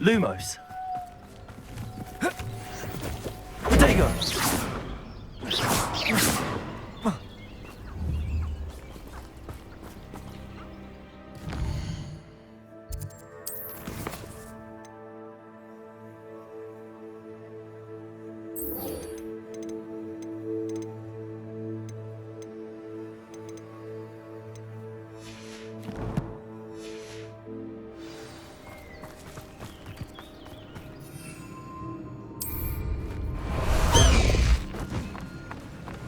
Lumos. Dago.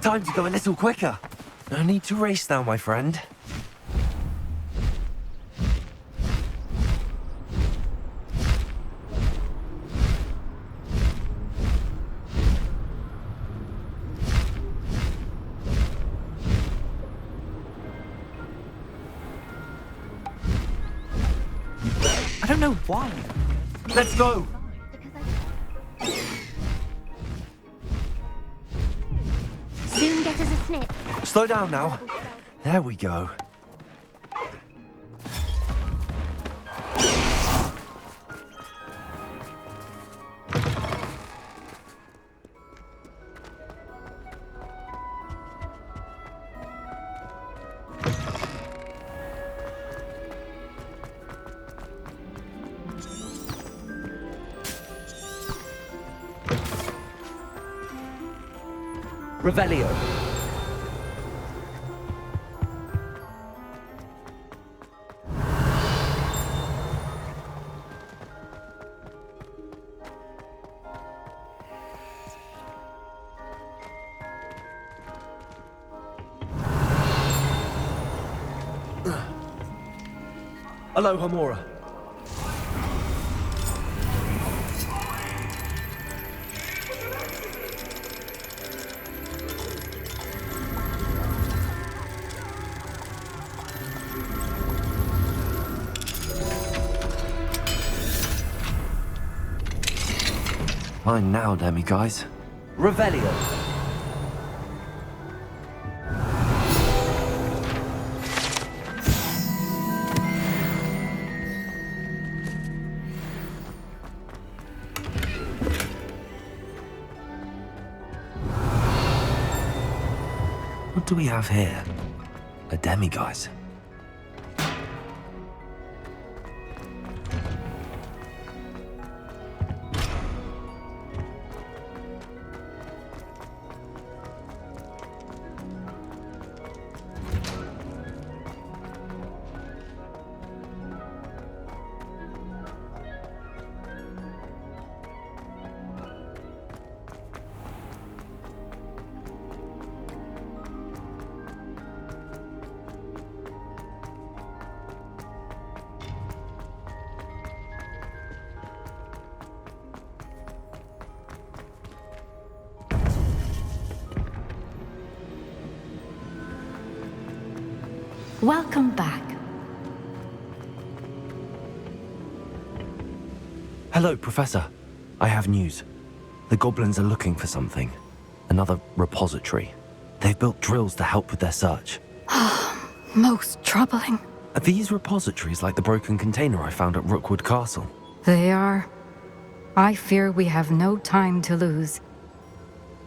Time to go a little quicker. No need to race now, my friend. I don't know why. Let's go. Soon get us a snip. Slow down now. There we go. Revelio. Aloha Mora. Fine now, demi-guys. Revelio. What do we have here? A demi-guise. Welcome back. Hello, Professor. I have news. The goblins are looking for something. Another repository. They've built drills to help with their search. Most troubling. Are these repositories like the broken container I found at Rookwood Castle? They are. I fear we have no time to lose.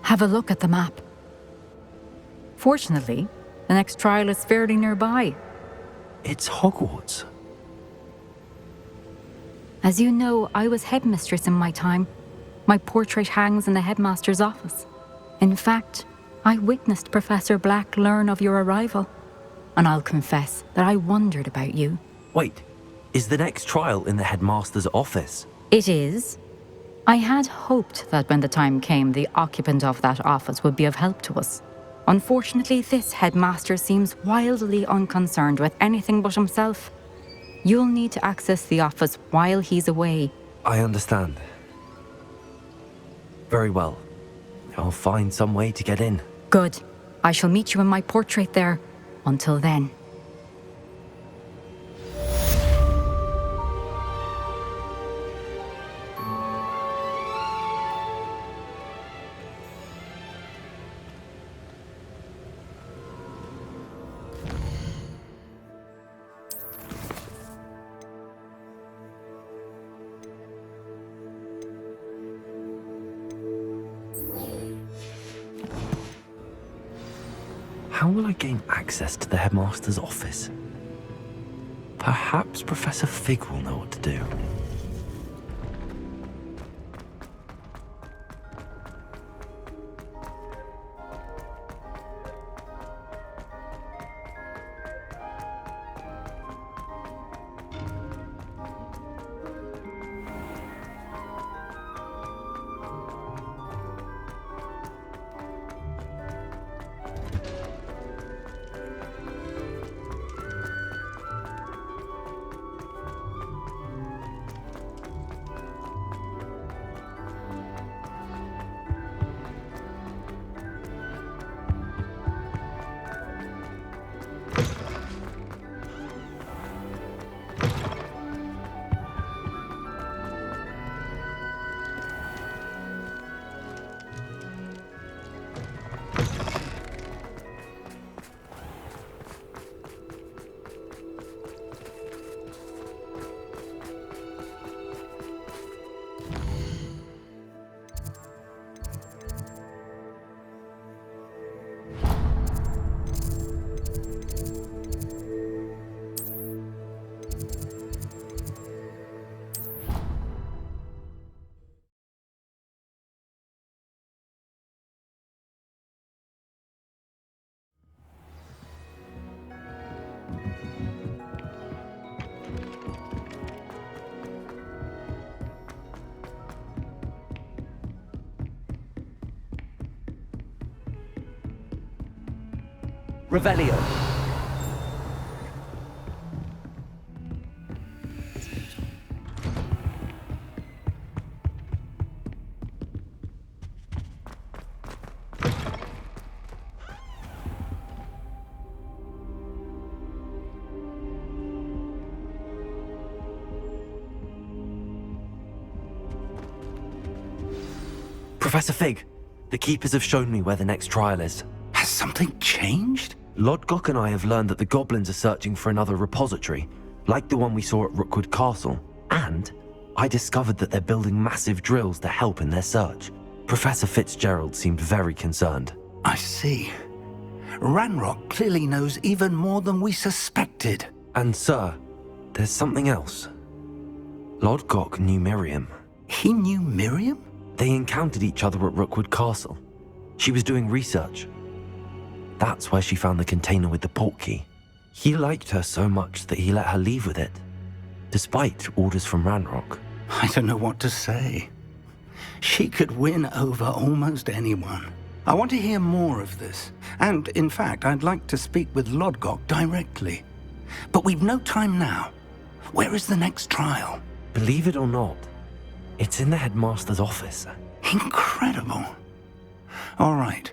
Have a look at the map. Fortunately, the next trial is fairly nearby. It's Hogwarts. As you know, I was headmistress in my time. My portrait hangs in the headmaster's office. In fact, I witnessed Professor Black learn of your arrival. And I'll confess that I wondered about you. Wait, is the next trial in the headmaster's office? It is. I had hoped that when the time came, the occupant of that office would be of help to us. Unfortunately, this headmaster seems wildly unconcerned with anything but himself. You'll need to access the office while he's away. I understand. Very well. I'll find some way to get in. Good. I shall meet you in my portrait there. Until then. How will I gain access to the headmaster's office? Perhaps Professor Fig will know what to do. Revelio. Professor Fig, the Keepers have shown me where the next trial is. Has something changed? Lodgok and I have learned that the goblins are searching for another repository, like the one we saw at Rookwood Castle. And I discovered that they're building massive drills to help in their search. Professor Fitzgerald seemed very concerned. I see. Ranrock clearly knows even more than we suspected. And sir, there's something else. Lodgok knew Miriam. He knew Miriam? They encountered each other at Rookwood Castle. She was doing research. That's where she found the container with the portkey. He liked her so much that he let her leave with it, despite orders from Ranrock. I don't know what to say. She could win over almost anyone. I want to hear more of this. And, in fact, I'd like to speak with Lodgok directly. But we've no time now. Where is the next trial? Believe it or not, it's in the headmaster's office. Incredible. All right.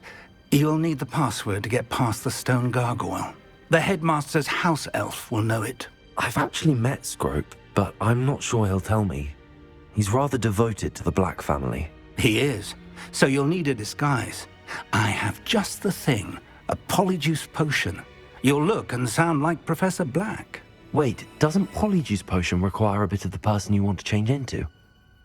You'll need the password to get past the stone gargoyle. The headmaster's house elf will know it. I've actually met Scrope, but I'm not sure he'll tell me. He's rather devoted to the Black family. He is. So you'll need a disguise. I have just the thing. A polyjuice potion. You'll look and sound like Professor Black. Wait, doesn't Polyjuice Potion require a bit of the person you want to change into?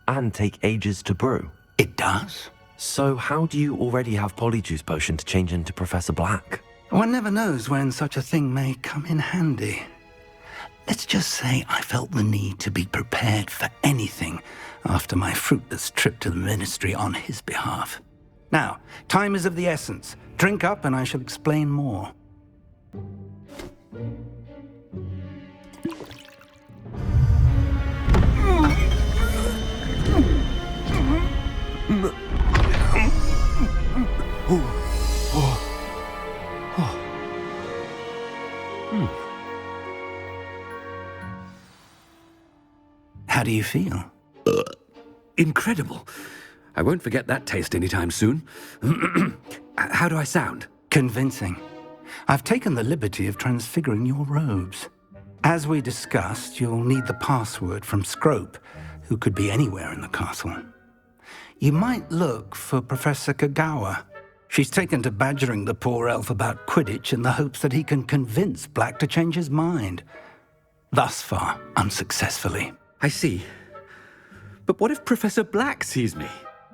And take ages to brew? It does? So how do you already have Polyjuice Potion to change into Professor Black? One never knows when such a thing may come in handy. Let's just say I felt the need to be prepared for anything after my fruitless trip to the ministry on his behalf. Now, time is of the essence. Drink up and I shall explain more. How do you feel? Incredible. I won't forget that taste anytime soon. How do I sound? Convincing. I've taken the liberty of transfiguring your robes. As we discussed, you'll need the password from Scrope, who could be anywhere in the castle. You might look for Professor Kagawa. She's taken to badgering the poor elf about Quidditch in the hopes that he can convince Black to change his mind. Thus far, unsuccessfully. I see. But what if Professor Black sees me?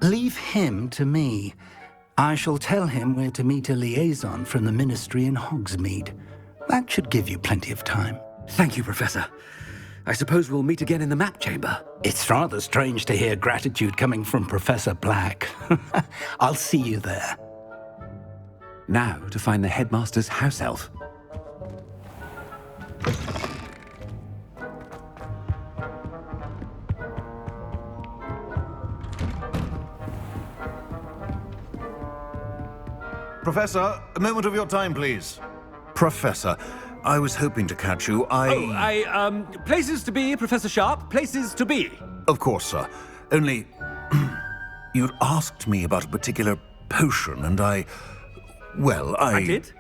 Leave him to me. I shall tell him where to meet a liaison from the Ministry in Hogsmeade. That should give you plenty of time. Thank you, Professor. I suppose we'll meet again in the map chamber. It's rather strange to hear gratitude coming from Professor Black. I'll see you there. Now to find the headmaster's house elf. Professor, a moment of your time, please. Professor, I was hoping to catch you. Places to be, Professor Sharp. Places to be. Of course, sir. Only... you'd asked me about a particular potion, and I did?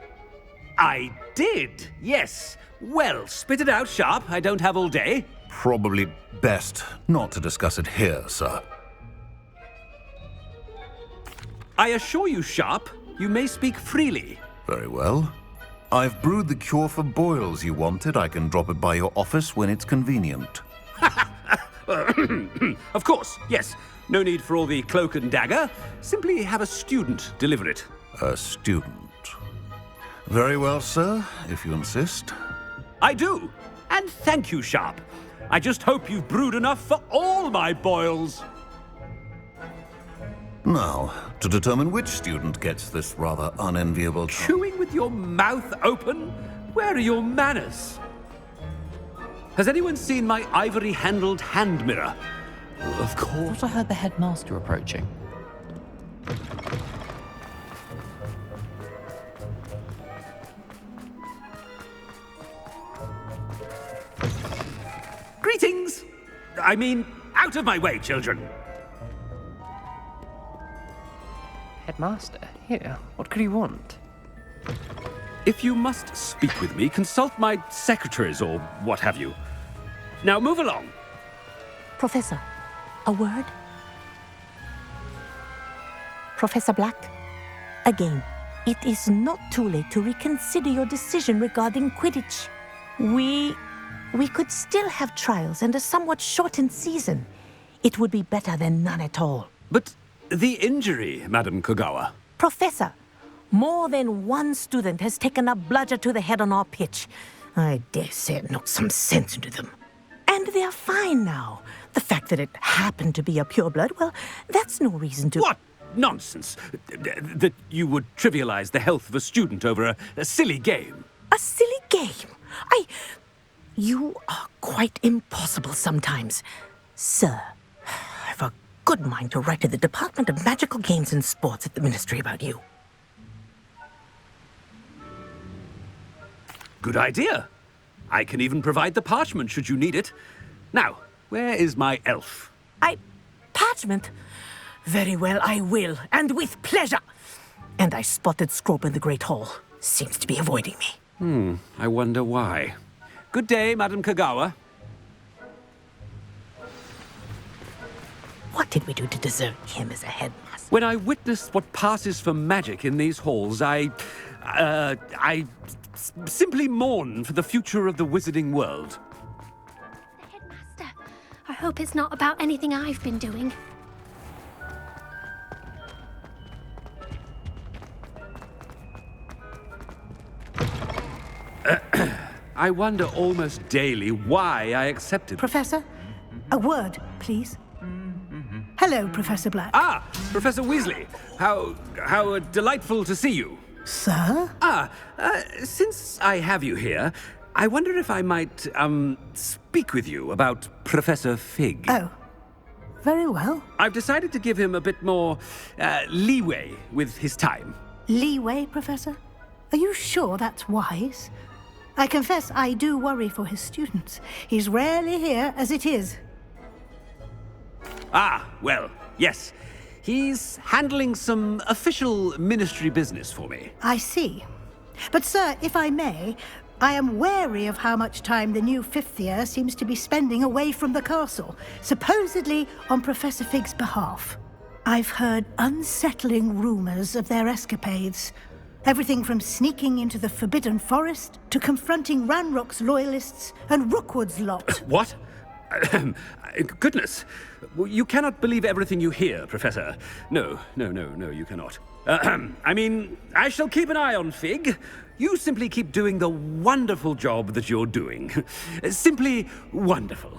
I did, yes. Well, spit it out, Sharp. I don't have all day. Probably best not to discuss it here, sir. I assure you, Sharp, you may speak freely. Very well. I've brewed the cure for boils you wanted. I can drop it by your office when it's convenient. Of course, yes. No need for all the cloak and dagger. Simply have a student deliver it. A student. Very well, sir, if you insist. I do. And thank you, Sharp. I just hope you've brewed enough for all my boils. Now, to determine which student gets this rather unenviable... Chewing with your mouth open? Where are your manners? Has anyone seen my ivory-handled hand mirror? Of course. I heard the headmaster approaching. Greetings! I mean, out of my way, children. Headmaster, here, what could he want? If you must speak with me, consult my secretaries or what have you. Now move along. Professor, a word? Professor Black, again, it is not too late to reconsider your decision regarding Quidditch. We could still have trials and a somewhat shortened season. It would be better than none at all. But the injury, Madam Kogawa. Professor, more than one student has taken a bludger to the head on our pitch. I dare say it knocked some sense into them. And they're fine now. The fact that it happened to be a pureblood, well, that's no reason to... What nonsense! That you would trivialize the health of a student over a silly game. A silly game? You are quite impossible sometimes. Sir, I've a good mind to write to the Department of Magical Games and Sports at the Ministry about you. Good idea. I can even provide the parchment should you need it. Now, where is my elf? Parchment? Very well, I will, and with pleasure. And I spotted Scrope in the Great Hall. Seems to be avoiding me. I wonder why. Good day, Madam Kogawa. What did we do to deserve him as a headmaster? When I witnessed what passes for magic in these halls, I simply mourn for the future of the wizarding world. Headmaster, I hope it's not about anything I've been doing. I wonder almost daily why I accepted. Professor, a word, please. Hello, Professor Black. Ah, Professor Weasley. How delightful to see you. Sir? Since I have you here, I wonder if I might, speak with you about Professor Fig. Oh, very well. I've decided to give him a bit more, leeway with his time. Leeway, Professor? Are you sure that's wise? I confess I do worry for his students. He's rarely here as it is. Ah, well, yes. He's handling some official ministry business for me. I see. But, sir, if I may, I am wary of how much time the new fifth year seems to be spending away from the castle, supposedly on Professor Fig's behalf. I've heard unsettling rumors of their escapades. Everything from sneaking into the Forbidden Forest to confronting Ranrock's loyalists and Rookwood's lot. What? Goodness. You cannot believe everything you hear, Professor. No, you cannot. I mean, I shall keep an eye on Fig. You simply keep doing the wonderful job that you're doing. Simply wonderful.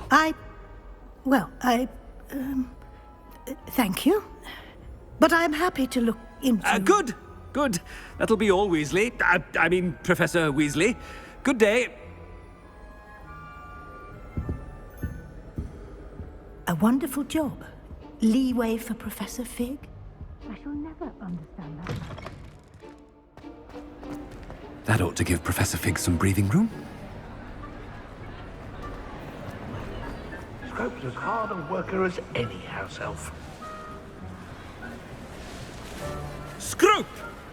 Thank you. But I'm happy to look into... Good. That'll be all, Weasley. I mean, Professor Weasley. Good day. A wonderful job. Leeway for Professor Fig? I shall never understand that. That ought to give Professor Fig some breathing room. Scrope's as hard a worker as any house elf. Scrope!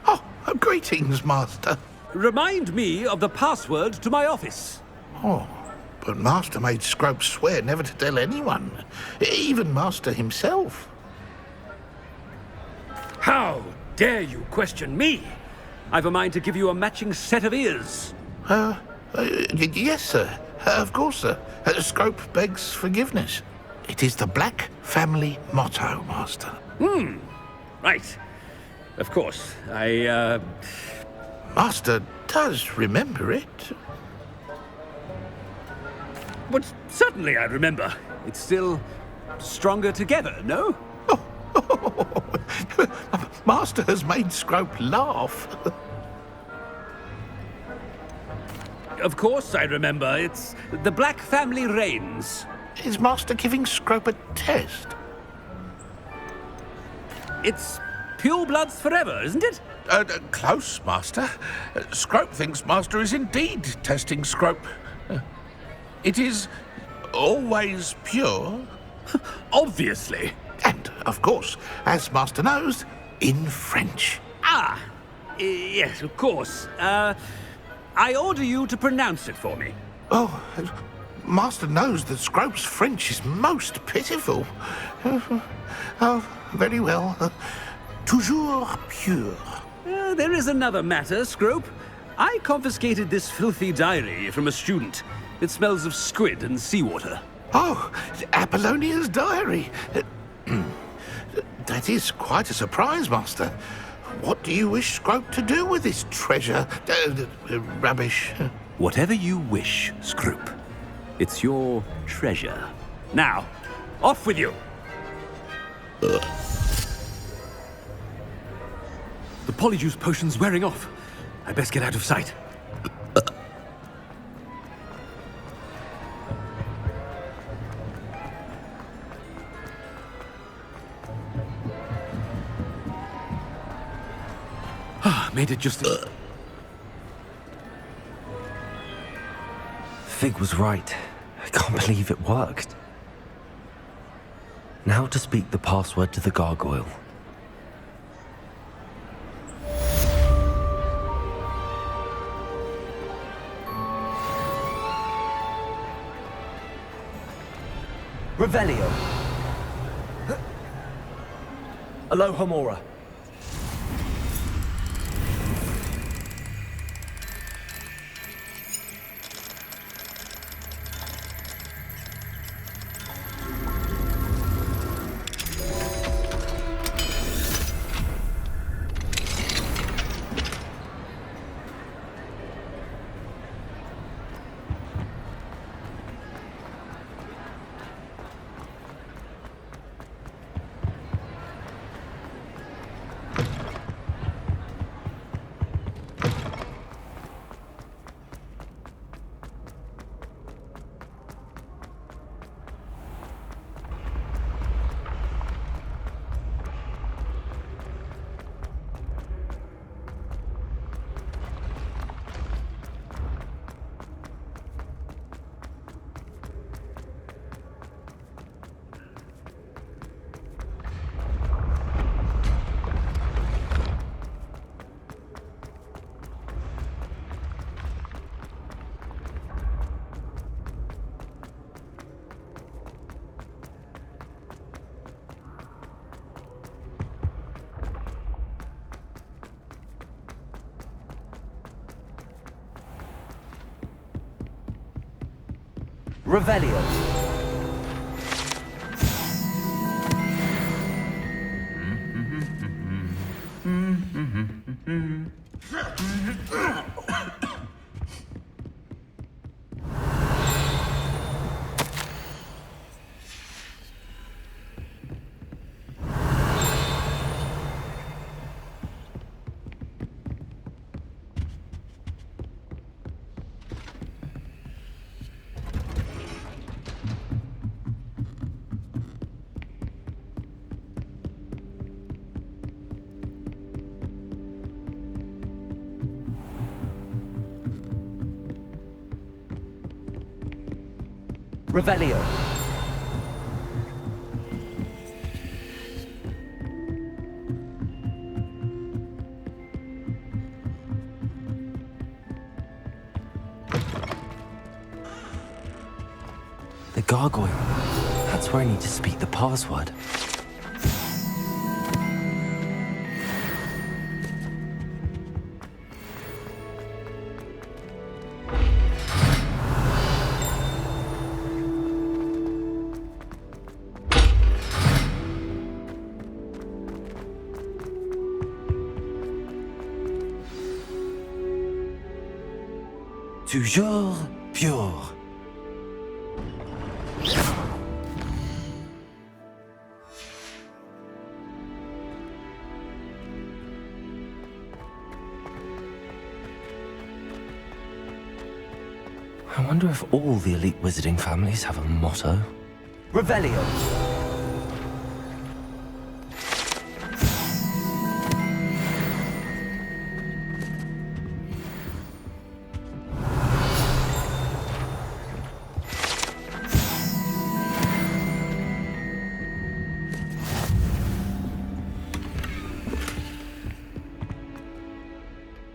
Oh, greetings, Master. Remind me of the password to my office. Oh, but Master made Scrope swear never to tell anyone, even Master himself. How dare you question me? I've a mind to give you a matching set of ears. Yes, sir. Of course, sir. Scrope begs forgiveness. It is the Black family motto, Master. Right. Of course. Master does remember it. But certainly I remember. It's still stronger together, no? Master has made Scrope laugh. Of course I remember. It's the Black family reigns. Is Master giving Scrope a test? It's pure bloods forever, isn't it? Close, Master. Scrope thinks Master is indeed testing Scrope. It is always pure. Obviously. And, of course, as Master knows, in French. Yes, of course. I order you to pronounce it for me. Oh, Master knows that Scrope's French is most pitiful. Oh, very well. Toujours pure. There is another matter, Scrope. I confiscated this filthy diary from a student. It smells of squid and seawater. Oh, Apollonia's diary. That is quite a surprise, Master. What do you wish Scrope to do with this treasure? Rubbish. Whatever you wish, Scrope. It's your treasure. Now, off with you! The polyjuice potion's wearing off. I best get out of sight. Made it just... Fig was right. I can't believe it worked. Now to speak the password to the gargoyle. Revelio. Alohomora. Revelio. Revelio. The gargoyle. That's where I need to speak the password. Toujours pure. I wonder if all the elite wizarding families have a motto. Revelio.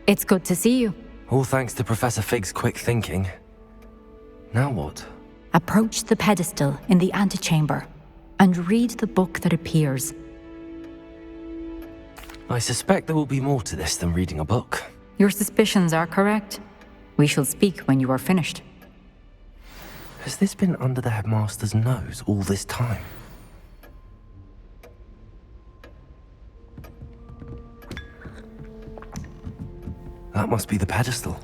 It's good to see you. All thanks to Professor Fig's quick thinking. Now what? Approach the pedestal in the antechamber and read the book that appears. I suspect there will be more to this than reading a book. Your suspicions are correct. We shall speak when you are finished. Has this been under the headmaster's nose all this time? That must be the pedestal.